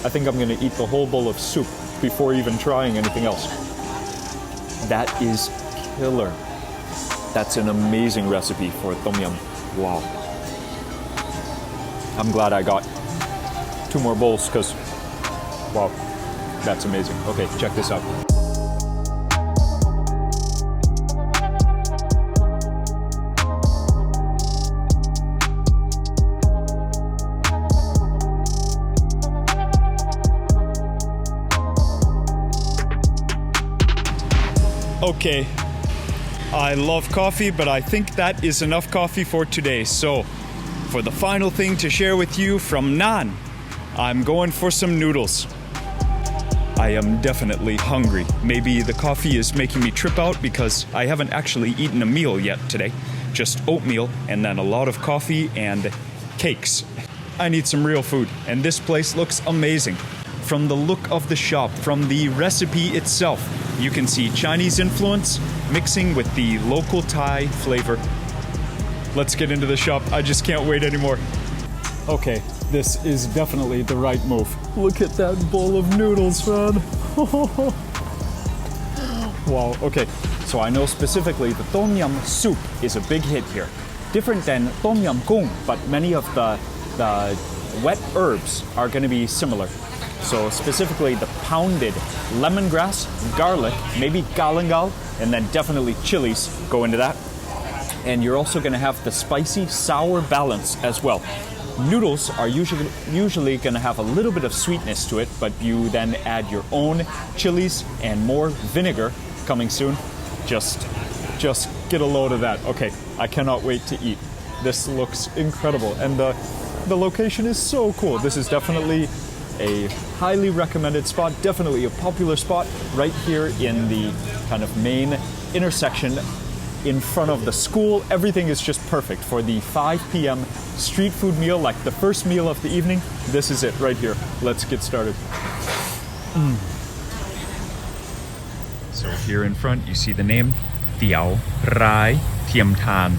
I think I'm gonna eat the whole bowl of soup before even trying anything else. That is killer. That's an amazing recipe for Tom Yam. Wow. I'm glad I got 2 more bowls because, wow, that's amazing. Okay, check this out. Okay, I love coffee, but I think that is enough coffee for today. So, for the final thing to share with you from Naan, I'm going for some noodles. I am definitely hungry. Maybe the coffee is making me trip out because I haven't actually eaten a meal yet today. Just oatmeal and then a lot of coffee and cakes. I need some real food, and this place looks amazing. From the look of the shop, from the recipe itself, you can see Chinese influence mixing with the local Thai flavor. Let's get into the shop. I just can't wait anymore. Okay, this is definitely the right move. Look at that bowl of noodles, man. Wow, okay. So I know specifically the Tom Yam soup is a big hit here. Different than Tom Yam Goong, but many of the wet herbs are going to be similar. So specifically the pounded lemongrass, garlic, maybe galangal, and then definitely chilies go into that. And you're also going to have the spicy sour balance as well. Noodles are usually going to have a little bit of sweetness to it, but you then add your own chilies and more vinegar coming soon. Just get a load of that. Okay, I cannot wait to eat. This looks incredible, and the location is so cool. This is definitely a highly recommended spot, definitely a popular spot right here in the kind of main intersection in front of the school. Everything is just perfect for the 5 p.m. street food meal, like the first meal of the evening. This is it right here. Let's get started. So here in front, you see the name, Teow, Tiem, Taan.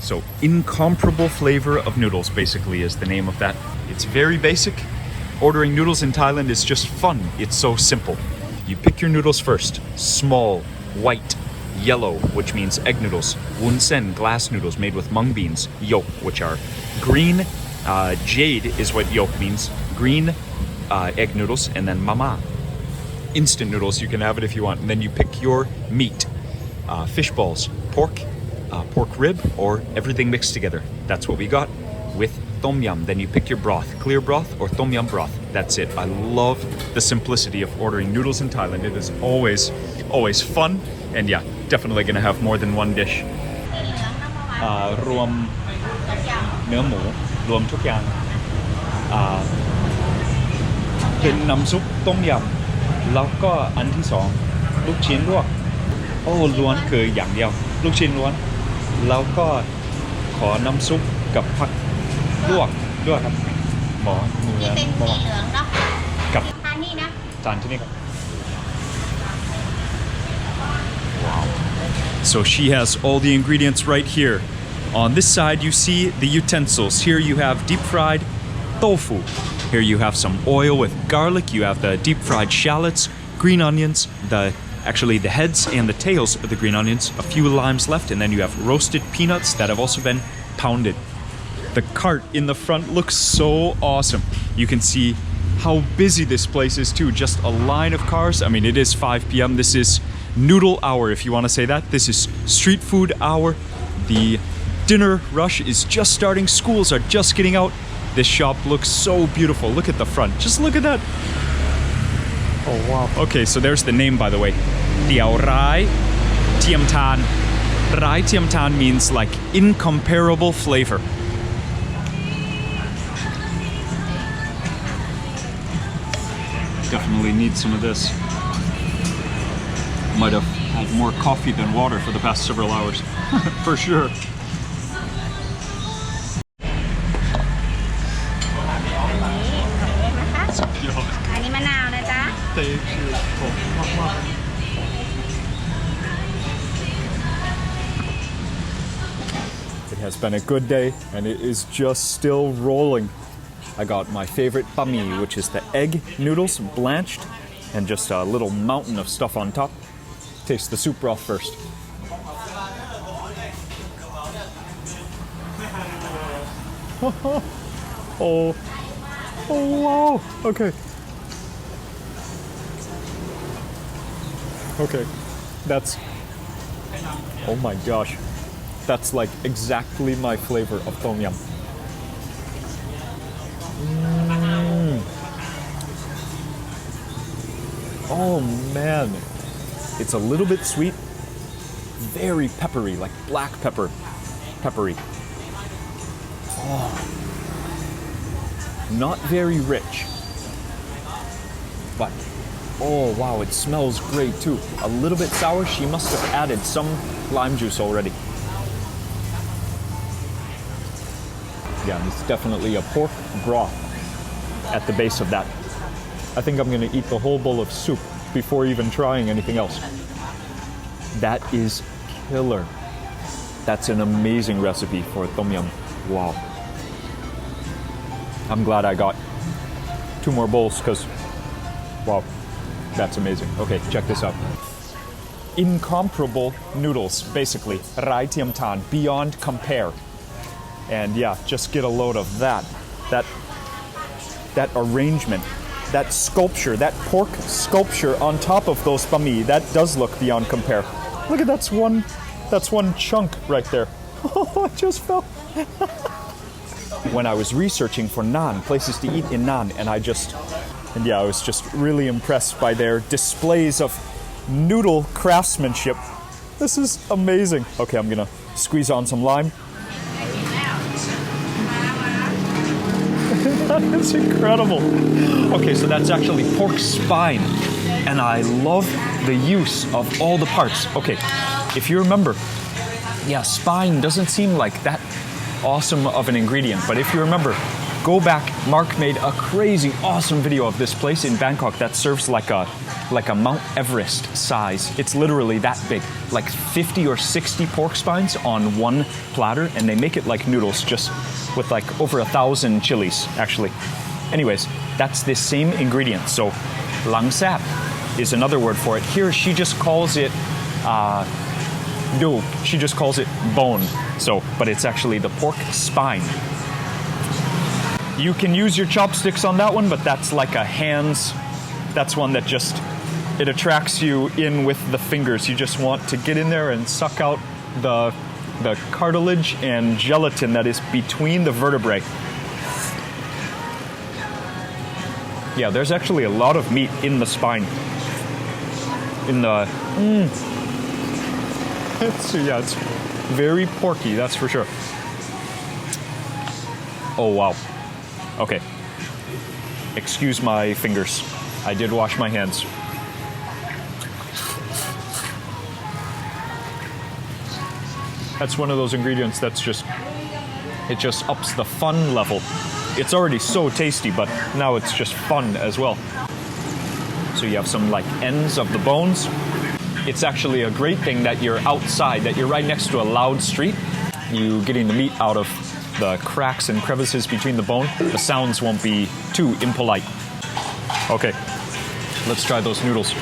So incomparable flavor of noodles basically is the name of that. It's very basic. Ordering noodles in Thailand is just fun. It's so simple. You pick your noodles first. Small, white, yellow, which means egg noodles. Wun sen, glass noodles made with mung beans. Yolk, which are green. Jade is what yolk means. Green egg noodles. And then mama. Instant noodles, you can have it if you want. And then you pick your meat. Fish balls, pork, pork rib, or everything mixed together. That's what we got with Tom Yam. Then you pick your broth, clear broth or Tom Yam broth. That's it. I love the simplicity of ordering noodles in Thailand. It is always fun, and yeah, definitely gonna have more than one dish. รวมเนื้อหมูรวมทุกอย่างเป็นน้ำซุปต้มยำแล้วก็อันที่สองลูกชิ้นลวกโอ้ล้วนคืออย่างเดียวลูกชิ้นล้วนแล้วก็ขอน้ำซุปกับผักลวกด้วยครับหมอเนื้อหมอกับจานที่นี่ครับ Wow. So she has all the ingredients right here. On this side you see the utensils. Here you have deep fried tofu. Here you have some oil with garlic. You have the deep fried shallots, green onions, actually the heads and the tails of the green onions, a few limes left, and then you have roasted peanuts that have also been pounded. The cart in the front looks so awesome. You can see how busy this place is too. Just a line of cars. I mean, it is 5 p.m. This is noodle hour, if you want to say that. This is street food hour. The dinner rush is just starting. Schools are just getting out. This shop looks so beautiful. Look at the front. Just look at that. Oh, wow. Okay, so there's the name, by the way.ยวไร Tiem Taan. Rai Tiem Taan means like incomparable flavor. Definitely need some of this. Might have had more coffee than water for the past several hours. For sure. It has been a good day, and it is just still rolling. I got my favorite Ba-Mee, which is the egg noodles, blanched, and just a little mountain of stuff on top. Taste the soup broth first. Oh wow, okay. Okay, that's, oh my gosh. That's like exactly my flavor of Tom Yam. Oh man, it's a little bit sweet, very peppery, like black peppery. Oh. Not very rich, but oh wow, it smells great too. A little bit sour. She must have added some lime juice already. Yeah, it's definitely a pork broth at the base of that. I think I'm gonna eat the whole bowl of soup before even trying anything else. That is killer. That's an amazing recipe for Tom Yam. Wow. I'm glad I got 2 more bowls because, wow, that's amazing. Okay, check this out. Incomparable noodles, basically. Rai Tiem Taan, beyond compare. And yeah, just get a load of that. That arrangement, that sculpture, that pork sculpture on top of those Ba-Mee, that does look beyond compare. Look at that's one chunk right there. Oh, it just fell. When I was researching for naan, places to eat in naan, and I was just really impressed by their displays of noodle craftsmanship. This is amazing. Okay, I'm gonna squeeze on some lime. That is incredible. Okay, so that's actually pork spine, and I love the use of all the parts. Okay, if you remember, yeah, spine doesn't seem like that awesome of an ingredient, but if you remember, go back, Mark made a crazy awesome video of this place in Bangkok that serves like a Mount Everest size. It's literally that big, like 50 or 60 pork spines on one platter, and they make it like noodles, just with like over 1,000 chilies, actually. Anyways, that's the same ingredient. So lang sap is another word for it. Here, she just calls it she just calls it bone. So, but it's actually the pork spine. You can use your chopsticks on that one, but that's like a hands. That's one that just, it attracts you in with the fingers. You just want to get in there and suck out the cartilage and gelatin that is between the vertebrae. Yeah, there's actually a lot of meat in the spine. In the, it's very porky, that's for sure. Oh, wow. Okay. Excuse my fingers. I did wash my hands. That's one of those ingredients that's it just ups the fun level. It's already so tasty, but now it's just fun as well. So you have some like ends of the bones. It's actually a great thing that you're outside, that you're right next to a loud street. You getting the meat out of the cracks and crevices between the bone. The sounds won't be too impolite. Okay, let's try those noodles.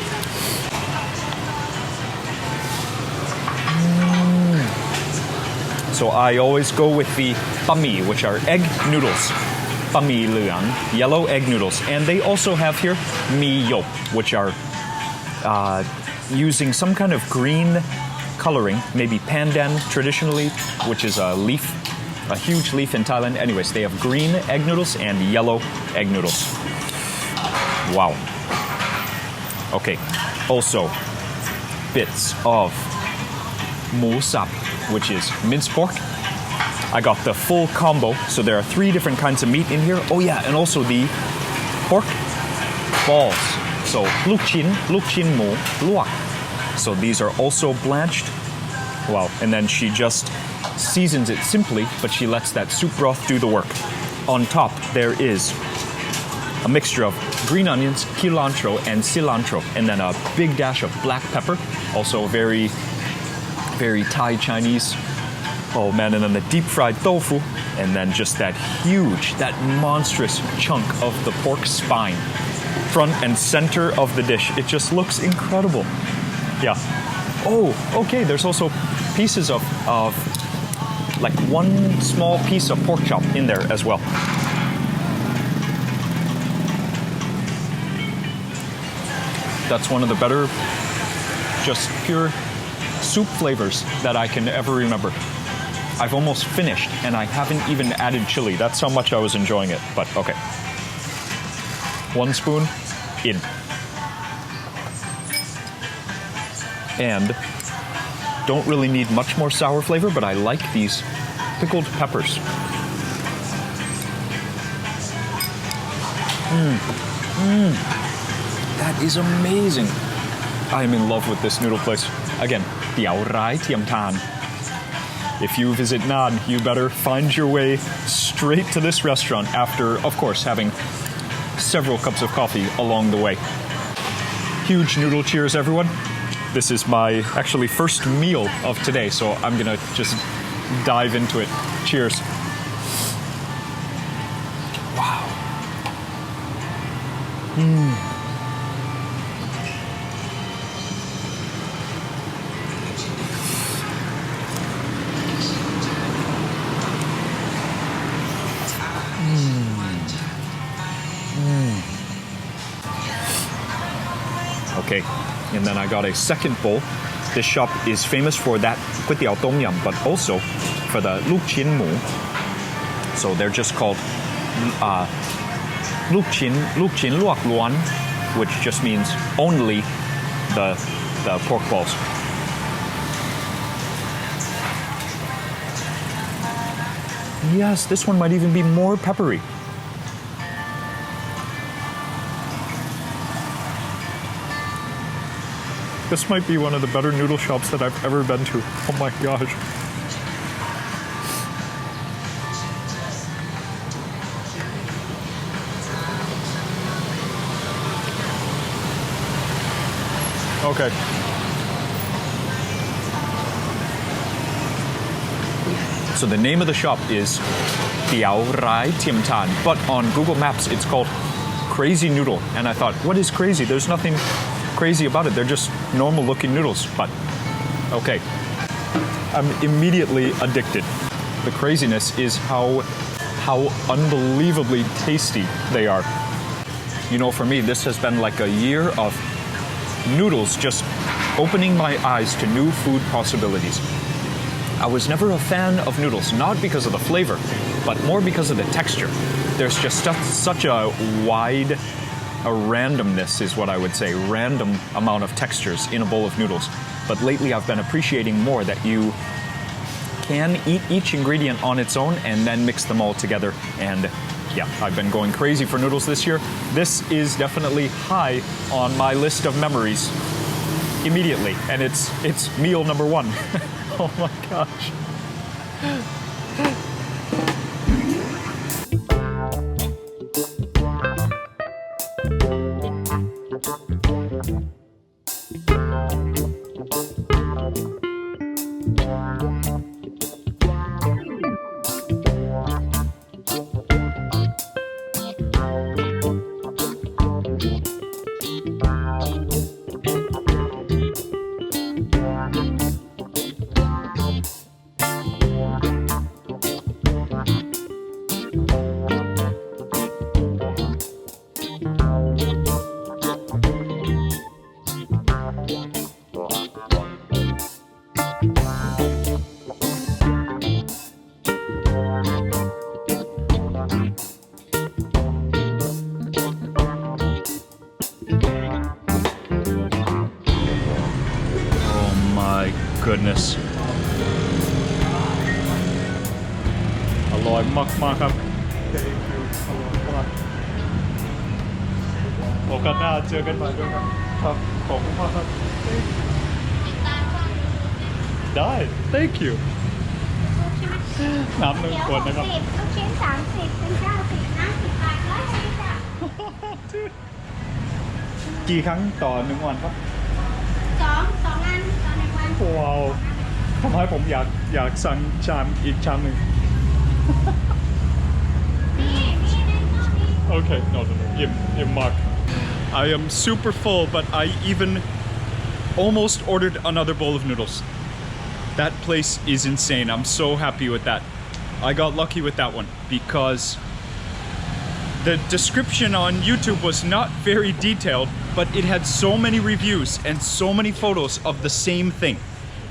So I always go with the Ba-Mee, which are egg noodles. Ba-Mee Luang, yellow egg noodles. And they also have here mee yop, which are using some kind of green coloring, maybe pandan traditionally, which is a leaf, a huge leaf in Thailand. Anyways, they have green egg noodles and yellow egg noodles. Wow. Okay, also bits of mu sap, which is minced pork. I got the full combo, so there are 3 different kinds of meat in here. Oh yeah, and also the pork balls. So Look Chin Luak Luan. So these are also blanched. Wow, and then she just seasons it simply, but she lets that soup broth do the work. On top, there is a mixture of green onions, cilantro, and cilantro, and then a big dash of black pepper, also very, very Thai Chinese Oh man, and then the deep fried tofu, and then just that huge, that monstrous chunk of the pork spine, front and center of the dish. It just looks incredible. Yeah. Oh, okay, there's also pieces of like one small piece of pork chop in there as well. That's one of the better, just pure soup flavors that I can ever remember. I've almost finished and I haven't even added chili. That's how much I was enjoying it, but okay. 1 spoon in. And don't really need much more sour flavor, but I like these pickled peppers. That is amazing. I am in love with this noodle place. Again,ยวไร Tiem Taan. If you visit Nan, you better find your way straight to this restaurant after, of course, having several cups of coffee along the way. Huge noodle cheers, everyone. This is my actually first meal of today, so I'm gonna just dive into it. Cheers. Wow. Okay, and then I got a second bowl. This shop is famous for that Kuay Tom Yam, but also for the Look Chin Luak. So they're just called Look Chin Luak Luan, which just means only the pork balls. Yes, this one might even be more peppery. This might be one of the better noodle shops that I've ever been to. Oh my gosh. Okay. So the name of the shop isยวไร Tiem Taan, but on Google Maps it's called Crazy Noodle. And I thought, what is crazy? There's nothing crazy about it. They're just normal looking noodles, but okay. I'm immediately addicted. The craziness is how unbelievably tasty they are. You know, for me, this has been like a year of noodles just opening my eyes to new food possibilities. I was never a fan of noodles, not because of the flavor, but more because of the texture. There's just such a wide a randomness is what I would say, random amount of textures in a bowl of noodles. But lately I've been appreciating more that you can eat each ingredient on its own and then mix them all together. And yeah, I've been going crazy for noodles this year. This is definitely high on my list of memories immediately. And it's meal number 1. Oh my gosh. Goodness. อร่อยมากๆครับ Thank you อร่อยมากโอกาสหน้าเจอกันใหม่ด้วยครับขอบคุณมากครับได้ Thank you น้ำ1 ขวดนะครับลูกชิ้น30เป็น90นะ10 บาท100จ้ะกี่ครั้งต่อ1 วันครับ2 อันต่อ1 วันว้าว ทำให้ผมอยากสั่งชามอีกชามหนึ่ง Okay, no, im Mark. I am super full, but I even almost ordered another bowl of noodles. That place is insane. I'm so happy with that. I got lucky with that one because the description on YouTube was not very detailed, but it had so many reviews and so many photos of the same thing.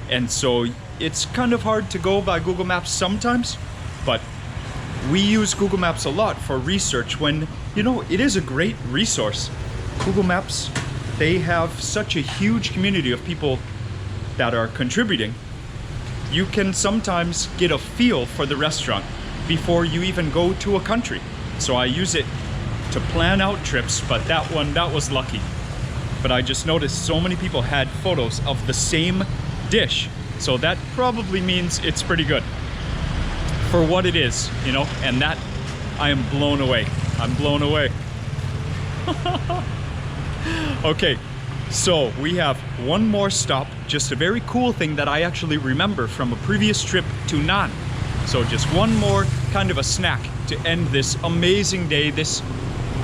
And so it's kind of hard to go by Google Maps sometimes, but we use Google Maps a lot for research when, you know, it is a great resource. Google Maps, they have such a huge community of people that are contributing. You can sometimes get a feel for the restaurant before you even go to a country. So I use it to plan out trips, but that was lucky. But I just noticed so many people had photos of the same dish. So that probably means it's pretty good for what it is, you know, and that I am blown away. I'm blown away. Okay, so we have one more stop, just a very cool thing that I actually remember from a previous trip to Naan. So just one more kind of a snack to end this amazing day, this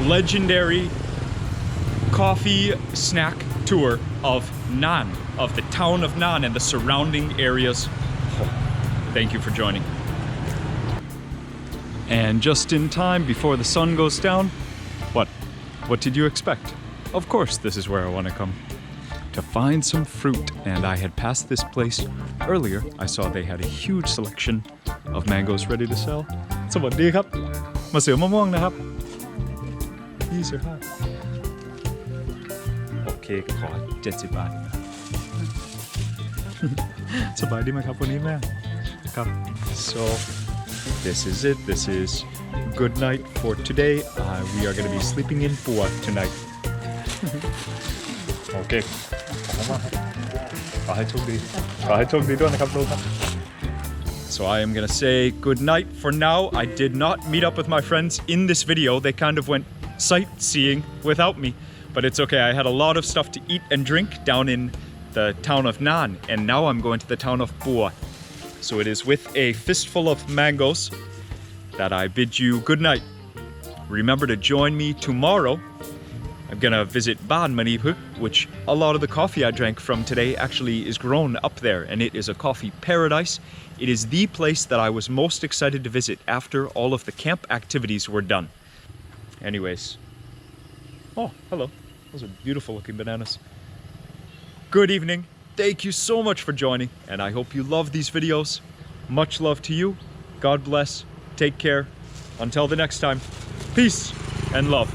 legendary coffee snack tour of Naan, of the town of Naan and the surrounding areas. Oh, thank you for joining. And just in time before the sun goes down, what did you expect? Of course, this is where I want to come. To find some fruit, and I had passed this place earlier. I saw they had a huge selection of mangoes ready to sell. สวัสดีครับมาเสือมะม่วงนะครับ25โอเคขอ70 บาทนะ สบายดีไหมครับวันนี้แม่ครับ so this is it. This is good night for today. We are going to be sleeping in Pua tonight. Okay. ขอให้โชคดีด้วยนะครับลูกครับ So I am gonna say good night for now. I did not meet up with my friends in this video. They kind of went sightseeing without me, but it's okay. I had a lot of stuff to eat and drink down in the town of Naan, and now I'm going to the town of Pua. So it is with a fistful of mangoes that I bid you good night. Remember to join me tomorrow. I'm gonna visit Ban Manipuk, which a lot of the coffee I drank from today actually is grown up there, and it is a coffee paradise. It is the place that I was most excited to visit after all of the camp activities were done. Anyways. Oh, hello. Those are beautiful looking bananas. Good evening. Thank you so much for joining, and I hope you love these videos. Much love to you. God bless. Take care. Until the next time. Peace and love.